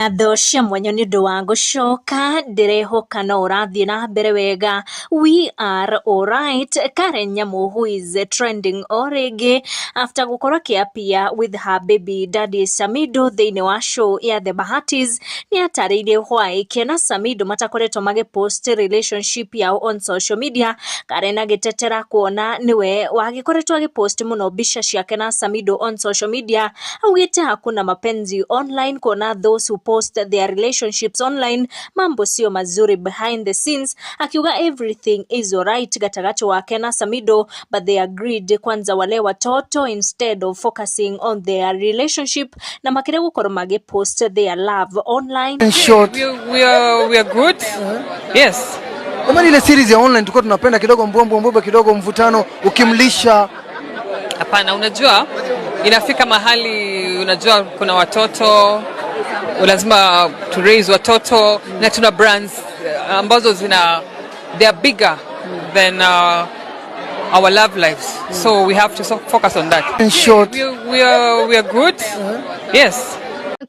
Thosha mwenye ni ndu wa gucoka ndirehoka no urathie na mbere wega. We are alright. Karen Nyamu, who is trending already after gukorwo akiapia with her baby daddy Samido thiini wa show ya The Bahatis, ni atariirie why Kena Samido matakoretwo magipost relationship yao on social media. Karen agitetera kuona niwe wagikoretwo agipost muno bica ciake na Samido on social media, augite hakuna mapenzi online, kuona those who post their relationships online mambo sio mazuri behind the scenes, akiuga everything is alright gatagati wake na Samido, but they agreed kwanza wale watoto instead of focusing on their relationship, na makire gukorwo magipost their love online. In short, we are good. Yes. Kama ile series ya online tulikuwa tunapenda kidogo mbombo kidogo mvutano ukimlisha. Hapana, unajua inafika mahali unajua kuna watoto lazima to raise watoto, na tuna brands ambazo they are bigger than our love lives, so we have to focus on that. In short, we are good. Yes.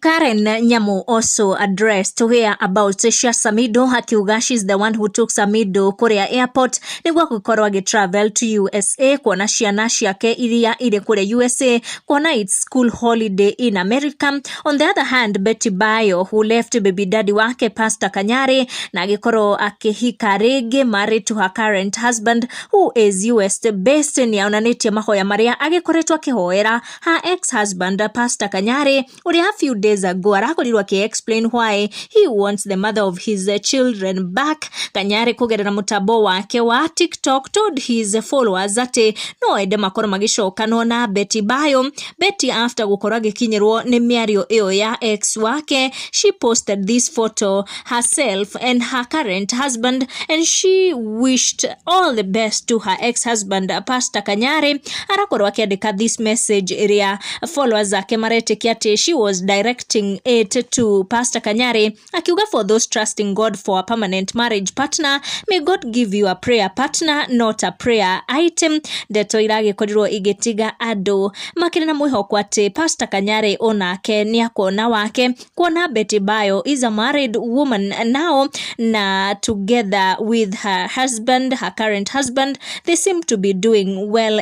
Karen Nyamu also addressed where about Sasha Samido, akiuga she's the one who took Samido Korea airport niguo gukorwo travel to USA kuona ciana ciake iria iri kure USA kuona it's school holiday in America. On the other hand, Betty Bayo, who left baby daddy wake Pastor Kanyari na agikorwo akihika rege married to her current husband who is US based, ni aonanitie mahoya maria agikoretwo akihoera her ex-husband Pastor Kanyari uria a few days ago arakorirwo aki-explain why he wants the mother of his children back. Kanyari kugerera mutambo wake wa TikTok told his followers ati no ende makorwo magicokanwo na Betty Bayo. Betty, after gukorwo agikinyirwo ni miario iyo ya ex wake, she posted this photo herself and her current husband, and she wished all the best to her ex-husband Pastor Kanyari. Arakorwo akiandika this message iria followers ake maretikia ati she was directing it to Pastor Kanyari, akiuga for those trusting God for a permanent marriage partner, may God give you a prayer partner, not a prayer item. Ndeto iragikorwo igitiga andu makire na mwihoko ati Pastor Kanyari onake ni akuona wake kuona Betty Bayo is a married woman now, na together with her husband, her current husband, they seem to be doing well